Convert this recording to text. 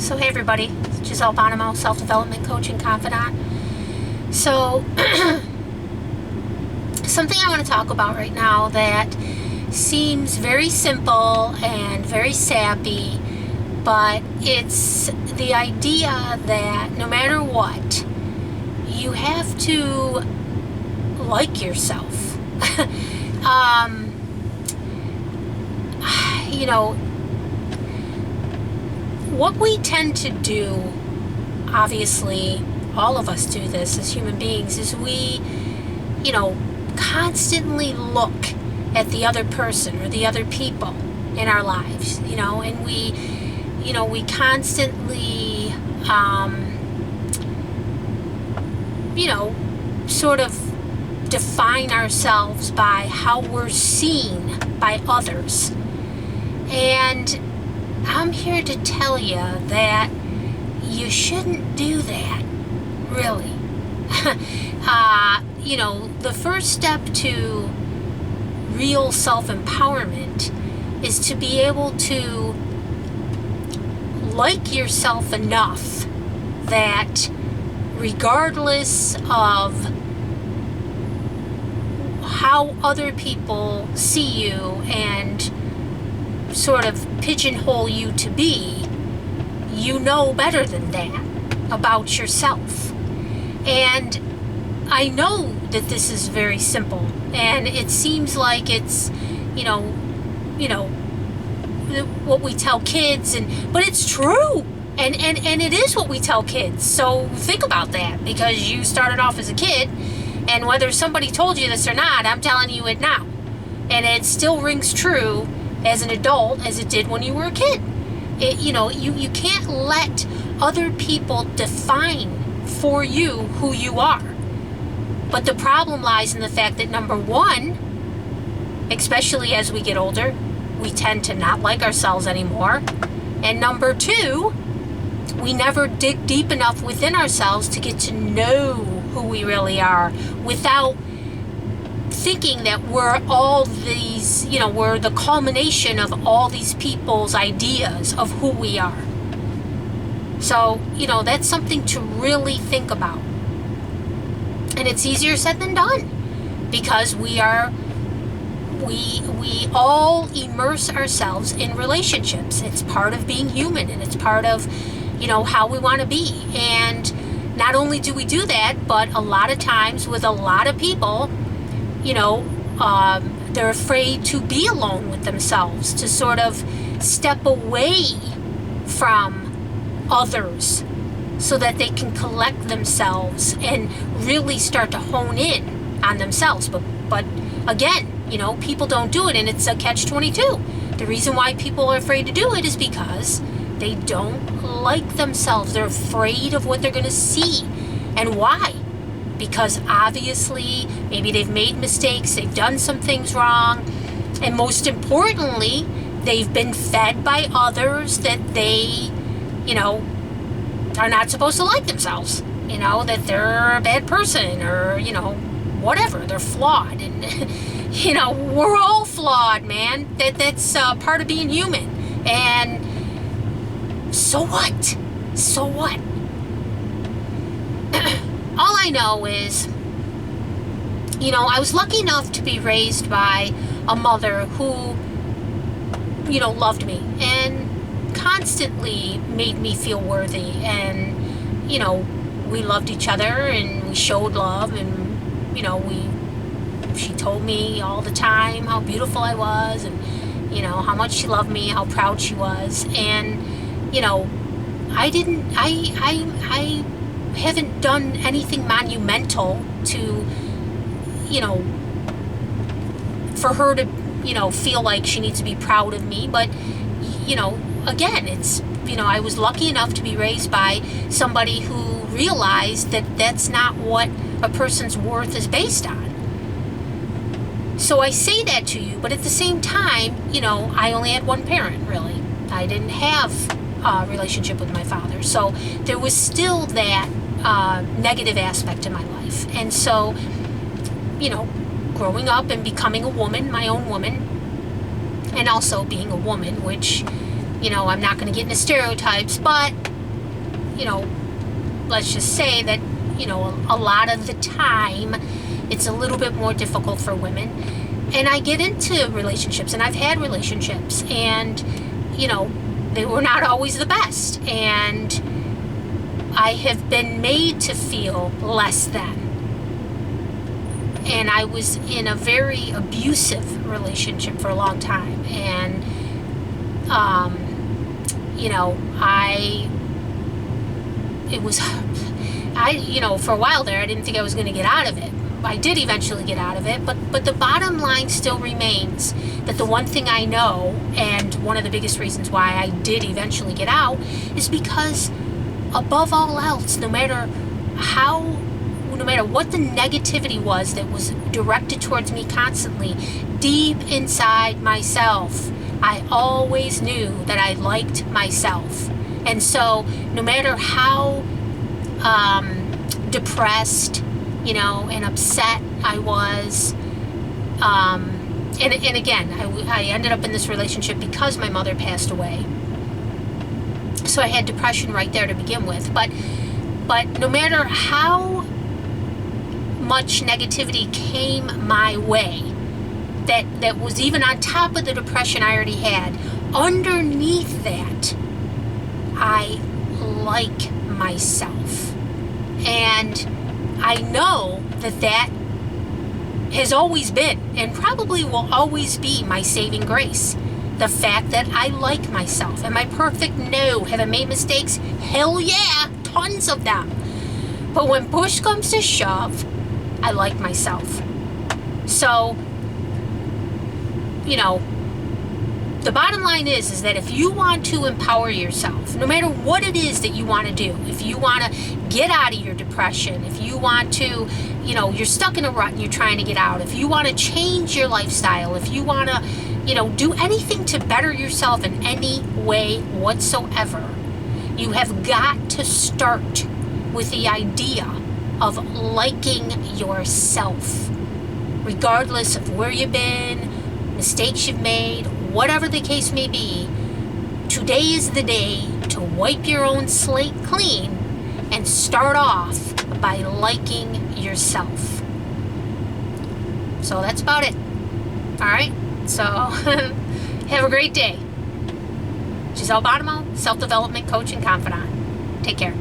So hey everybody, it's Giselle Bonimo, self-development coach and confidant. So something I want to talk about right now that seems very simple and very sappy, but it's the idea that no matter what, you have to like yourself. You know, what we tend to do, obviously, all of us do this as human beings, is we, constantly look at the other person or the other people in our lives, and we constantly, sort of define ourselves by how we're seen by others. And I'm here to tell you that you shouldn't do that, really. The first step to real self-empowerment is to be able to like yourself enough that regardless of how other people see you and sort of pigeonhole you to be, you know better than that about yourself. And I know that this is very simple, and it seems like it's, what we tell kids, but it's true. And it is what we tell kids. So think about that, because you started off as a kid, and whether somebody told you this or not, I'm telling you it now. And it still rings true as an adult as it did when you were a kid. You can't let other people define for you who you are. But the problem lies in the fact that, number one, especially as we get older, we tend to not like ourselves anymore. And number two, we never dig deep enough within ourselves to get to know who we really are without thinking that we're all these, we're the culmination of all these people's ideas of who we are. So, that's something to really think about. And it's easier said than done, because we all immerse ourselves in relationships. It's part of being human, and it's part of, how we want to be. And not only do we do that, but a lot of times with a lot of people, they're afraid to be alone with themselves, to sort of step away from others so that they can collect themselves and really start to hone in on themselves. But again, people don't do it, and it's a catch-22. The reason why people are afraid to do it is because they don't like themselves. They're afraid of what they're going to see. And why? Because obviously, maybe they've made mistakes, they've done some things wrong, and most importantly, they've been fed by others that they, are not supposed to like themselves. That they're a bad person, or, whatever, they're flawed. And, we're all flawed, man. That's part of being human. And so what? So what? All I know is, I was lucky enough to be raised by a mother who, loved me and constantly made me feel worthy. And, we loved each other, and we showed love, and, she told me all the time how beautiful I was, and, how much she loved me, how proud she was. And, I haven't done anything monumental to, for her to, feel like she needs to be proud of me. But, again, it's, I was lucky enough to be raised by somebody who realized that that's not what a person's worth is based on. So I say that to you, but at the same time, I only had one parent, really. I didn't have a relationship with my father. So there was still that negative aspect in my life. And so, growing up and becoming a woman, my own woman, and also being a woman, which, I'm not going to get into stereotypes, but let's just say that, a lot of the time it's a little bit more difficult for women. And I get into relationships, and I've had relationships, and, they were not always the best. And I have been made to feel less than. And I was in a very abusive relationship for a long time. And, for a while there, I didn't think I was going to get out of it. I did eventually get out of it, but the bottom line still remains that the one thing I know, and one of the biggest reasons why I did eventually get out, is because above all else, no matter what the negativity was that was directed towards me constantly, deep inside myself, I always knew that I liked myself. And so no matter how depressed, and upset I was, and again, I ended up in this relationship because my mother passed away. So I had depression right there to begin with. But no matter how much negativity came my way, that was even on top of the depression I already had, underneath that, I like myself. And I know that has always been, and probably will always be, my saving grace. The fact that I like myself. Am I perfect? No. Have I made mistakes? Hell yeah, tons of them. But when push comes to shove, I like myself. So, the bottom line is that if you want to empower yourself, no matter what it is that you want to do, if you want to get out of your depression, if you want to, you're stuck in a rut and you're trying to get out, if you want to change your lifestyle, if you want to, do anything to better yourself in any way whatsoever, you have got to start with the idea of liking yourself, regardless of where you've been, mistakes you've made, whatever the case may be. Today is the day to wipe your own slate clean and start off by liking yourself. So that's about it. All right? So have a great day. Giselle Bonomo, self-development coach and confidant. Take care.